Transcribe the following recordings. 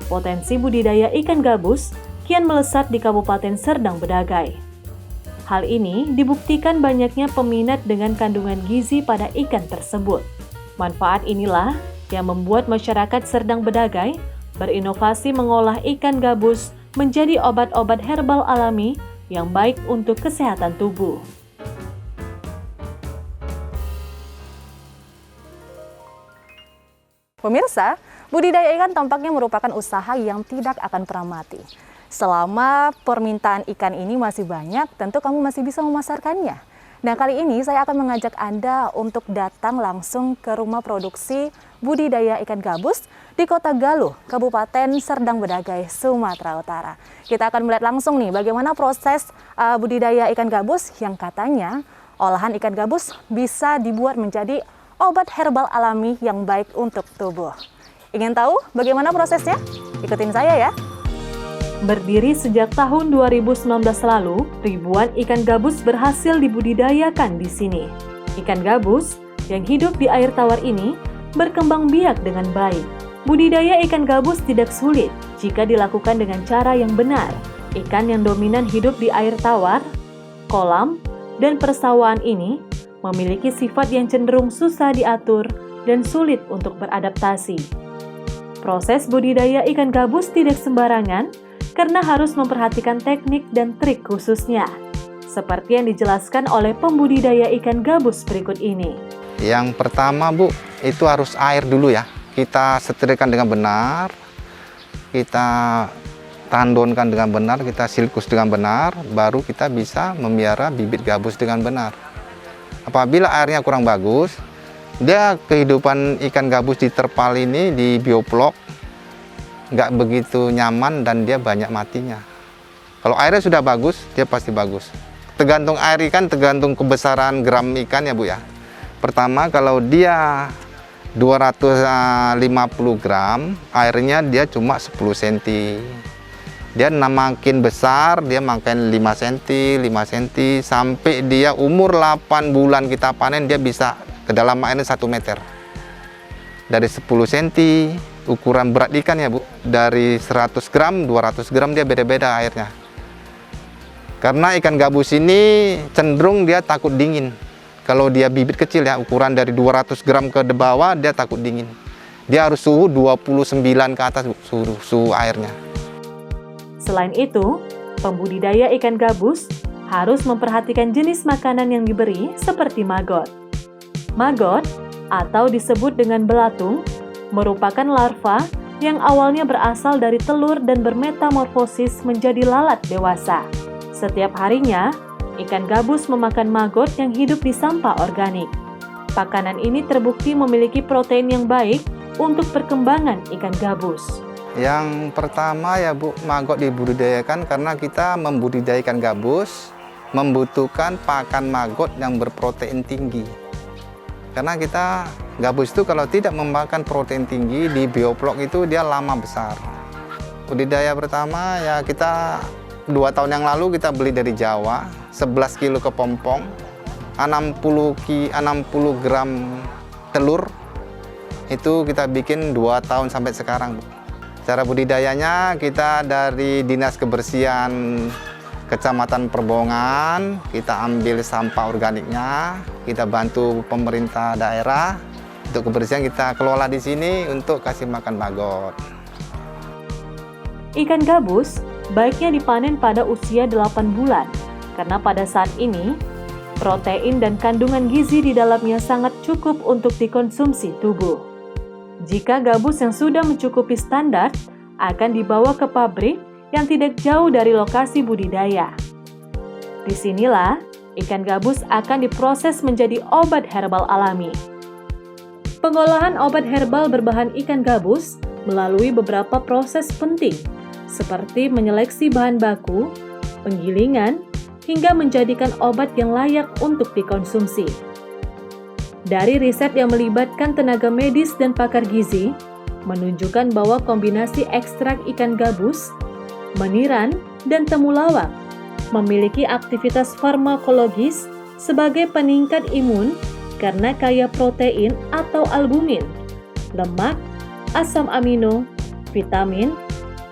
potensi budidaya ikan gabus kian melesat di Kabupaten Serdang Bedagai. Hal ini dibuktikan banyaknya peminat dengan kandungan gizi pada ikan tersebut. Manfaat inilah yang membuat masyarakat Serdang Bedagai berinovasi mengolah ikan gabus menjadi obat-obat herbal alami yang baik untuk kesehatan tubuh. Pemirsa, budidaya ikan tampaknya merupakan usaha yang tidak akan pernah mati. Selama permintaan ikan ini masih banyak, tentu kamu masih bisa memasarkannya. Nah, kali ini saya akan mengajak Anda untuk datang langsung ke rumah produksi budidaya ikan gabus di Kota Galuh, Kabupaten Serdang Bedagai, Sumatera Utara. Kita akan melihat langsung nih bagaimana proses budidaya ikan gabus yang katanya olahan ikan gabus bisa dibuat menjadi obat herbal alami yang baik untuk tubuh. Ingin tahu bagaimana prosesnya? Ikutin saya ya. Berdiri sejak tahun 2019 lalu, ribuan ikan gabus berhasil dibudidayakan di sini. Ikan gabus yang hidup di air tawar ini berkembang biak dengan baik. Budidaya ikan gabus tidak sulit jika dilakukan dengan cara yang benar. Ikan yang dominan hidup di air tawar, kolam, dan persawahan ini memiliki sifat yang cenderung susah diatur dan sulit untuk beradaptasi. Proses budidaya ikan gabus tidak sembarangan karena harus memperhatikan teknik dan trik khususnya, seperti yang dijelaskan oleh pembudidaya ikan gabus berikut ini. Yang pertama, Bu, itu harus air dulu ya. Kita setrikakan dengan benar, kita tandonkan dengan benar, kita silkus dengan benar, baru kita bisa memelihara bibit gabus dengan benar. Apabila airnya kurang bagus, dia kehidupan ikan gabus di terpal ini, di bioplok, nggak begitu nyaman dan dia banyak matinya. Kalau airnya sudah bagus, dia pasti bagus. Tergantung air ikan, tergantung kebesaran gram ikan ya Bu ya. Pertama, kalau dia 250 gram, airnya dia cuma 10 cm. Dia makin besar, dia makin 5 cm, 5 cm, sampai dia umur 8 bulan kita panen, dia bisa kedalaman airnya 1 meter. Dari 10 cm, ukuran berat ikan ya Bu, dari 100 gram, 200 gram dia beda-beda airnya. Karena ikan gabus ini cenderung dia takut dingin. Kalau dia bibit kecil ya, ukuran dari 200 gram ke bawah, dia takut dingin. Dia harus suhu 29 ke atas suhu airnya. Selain itu, pembudidaya ikan gabus harus memperhatikan jenis makanan yang diberi seperti maggot. Maggot, atau disebut dengan belatung, merupakan larva yang awalnya berasal dari telur dan bermetamorfosis menjadi lalat dewasa. Setiap harinya, ikan gabus memakan maggot yang hidup di sampah organik. Makanan ini terbukti memiliki protein yang baik untuk perkembangan ikan gabus. Yang pertama ya Bu, maggot dibudidayakan karena kita membudidayakan gabus membutuhkan pakan maggot yang berprotein tinggi. Karena kita gabus itu kalau tidak memakan protein tinggi di bioplok itu dia lama besar. Budidaya pertama ya kita 2 tahun yang lalu kita beli dari Jawa 11 kilo kepompong, 60 gram telur, itu kita bikin 2 tahun sampai sekarang. Cara budidayanya kita dari Dinas Kebersihan Kecamatan Perbongan, kita ambil sampah organiknya, kita bantu pemerintah daerah untuk kebersihan, kita kelola di sini untuk kasih makan maggot. Ikan gabus baiknya dipanen pada usia 8 bulan, karena pada saat ini protein dan kandungan gizi di dalamnya sangat cukup untuk dikonsumsi tubuh. Jika gabus yang sudah mencukupi standar akan dibawa ke pabrik yang tidak jauh dari lokasi budidaya. Disinilah ikan gabus akan diproses menjadi obat herbal alami. Pengolahan obat herbal berbahan ikan gabus melalui beberapa proses penting, seperti menyeleksi bahan baku, penggilingan, hingga menjadikan obat yang layak untuk dikonsumsi. Dari riset yang melibatkan tenaga medis dan pakar gizi, menunjukkan bahwa kombinasi ekstrak ikan gabus, meniran, dan temulawak memiliki aktivitas farmakologis sebagai peningkat imun karena kaya protein atau albumin, lemak, asam amino, vitamin,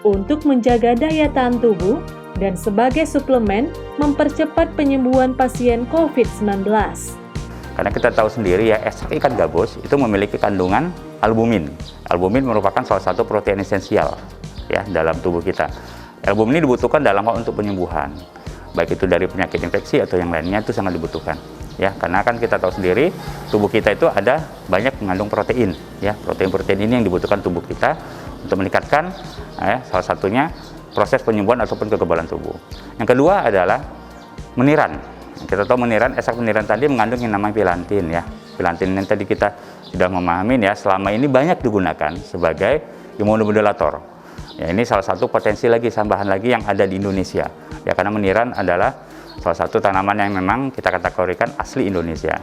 untuk menjaga daya tahan tubuh dan sebagai suplemen mempercepat penyembuhan pasien COVID-19. Karena kita tahu sendiri ya, ekstrak ikan gabus itu memiliki kandungan albumin. Albumin merupakan salah satu protein esensial ya dalam tubuh kita. Albumin ini dibutuhkan dalam hal untuk penyembuhan, baik itu dari penyakit infeksi atau yang lainnya, itu sangat dibutuhkan. Ya, karena kan kita tahu sendiri tubuh kita itu ada banyak mengandung protein. Ya, protein-protein ini yang dibutuhkan tubuh kita untuk meningkatkan salah satunya proses penyembuhan ataupun kekebalan tubuh. Yang kedua adalah meniran. Kita tahu meniran, ekstrak meniran tadi mengandung yang namanya pilantin ya. Pilantin yang tadi kita sudah memahami ya, selama ini banyak digunakan sebagai imunomodulator. Ya, ini salah satu potensi lagi, tambahan lagi yang ada di Indonesia. Ya, karena meniran adalah salah satu tanaman yang memang kita kategorikan asli Indonesia.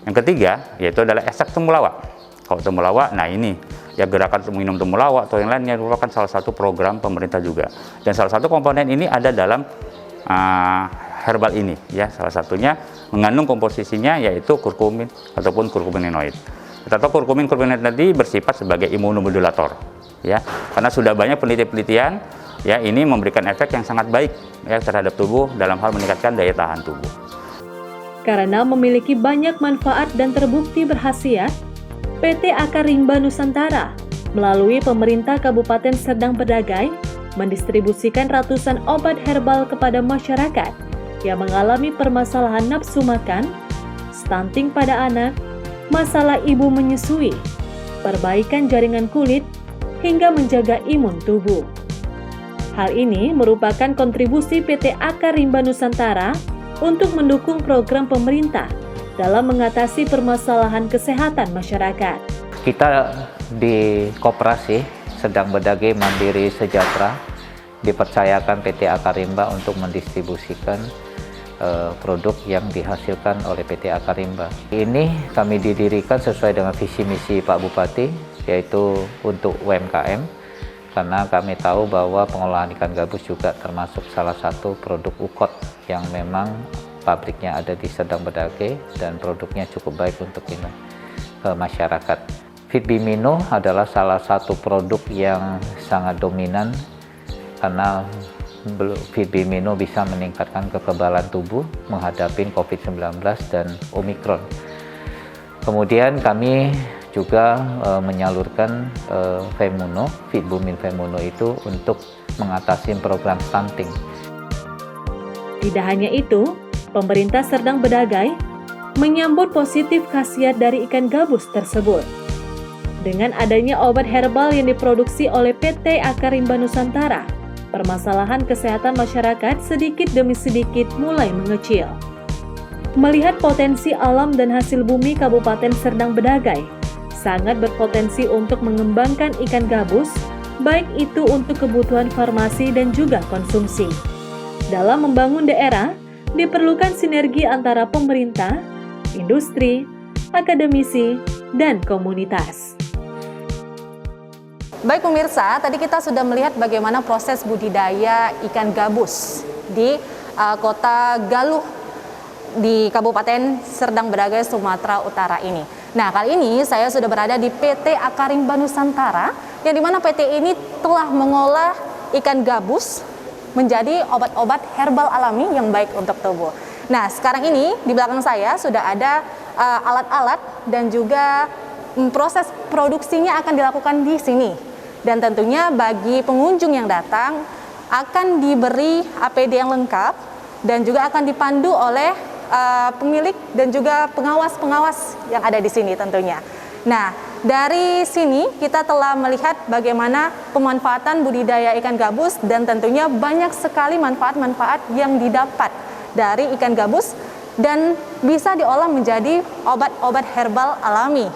Yang ketiga yaitu adalah ekstrak temulawak. Kalau temulawak, nah ini ya gerakan minum temulawak atau yang lainnya merupakan salah satu program pemerintah juga. Dan salah satu komponen ini ada dalam herbal ini ya, salah satunya mengandung komposisinya yaitu kurkumin ataupun kurkuminoid. Kita tahu kurkumin tadi bersifat sebagai imunomodulator ya, karena sudah banyak penelitian ya, ini memberikan efek yang sangat baik ya terhadap tubuh dalam hal meningkatkan daya tahan tubuh. Karena memiliki banyak manfaat dan terbukti berkhasiat, PT Akar Rimba Nusantara melalui pemerintah Kabupaten Serdang Bedagai mendistribusikan ratusan obat herbal kepada masyarakat yang mengalami permasalahan nafsu makan, stunting pada anak, masalah ibu menyusui, perbaikan jaringan kulit, hingga menjaga imun tubuh. Hal ini merupakan kontribusi PT Akar Rimba Nusantara untuk mendukung program pemerintah dalam mengatasi permasalahan kesehatan masyarakat. Kita di Koperasi Serdang Bedagai Mandiri Sejahtera dipercayakan PT Akar Rimba untuk mendistribusikan produk yang dihasilkan oleh PT Akar Rimba. Ini kami didirikan sesuai dengan visi misi Pak Bupati, yaitu untuk UMKM, karena kami tahu bahwa pengolahan ikan gabus juga termasuk salah satu produk UKOT yang memang pabriknya ada di Serdang Bedagai dan produknya cukup baik untuk masyarakat. Fitbimino adalah salah satu produk yang sangat dominan karena Fitbimino bisa meningkatkan kekebalan tubuh menghadapi COVID-19 dan Omikron. Kemudian kami juga menyalurkan Femuno, Fitbumin Femuno itu untuk mengatasi program stunting. Tidak hanya itu, pemerintah Serdang Bedagai menyambut positif khasiat dari ikan gabus tersebut. Dengan adanya obat herbal yang diproduksi oleh PT Akar Rimba Nusantara, permasalahan kesehatan masyarakat sedikit demi sedikit mulai mengecil. Melihat potensi alam dan hasil bumi Kabupaten Serdang Bedagai, sangat berpotensi untuk mengembangkan ikan gabus, baik itu untuk kebutuhan farmasi dan juga konsumsi. Dalam membangun daerah, diperlukan sinergi antara pemerintah, industri, akademisi, dan komunitas. Baik pemirsa, tadi kita sudah melihat bagaimana proses budidaya ikan gabus di kota Galuh di Kabupaten Serdang Bedagai, Sumatera Utara ini. Nah, kali ini saya sudah berada di PT Akar Rimba Nusantara, yang dimana PT ini telah mengolah ikan gabus menjadi obat-obat herbal alami yang baik untuk tubuh. Nah, sekarang ini di belakang saya sudah ada alat-alat dan juga proses produksinya akan dilakukan di sini. Dan tentunya bagi pengunjung yang datang akan diberi APD yang lengkap dan juga akan dipandu oleh pemilik dan juga pengawas-pengawas yang ada di sini tentunya. Nah, dari sini kita telah melihat bagaimana pemanfaatan budidaya ikan gabus dan tentunya banyak sekali manfaat-manfaat yang didapat dari ikan gabus dan bisa diolah menjadi obat-obat herbal alami.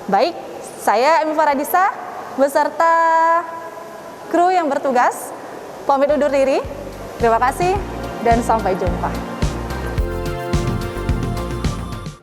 Baik, saya Emi Faradisa beserta kru yang bertugas pamit undur diri. Terima kasih dan sampai jumpa.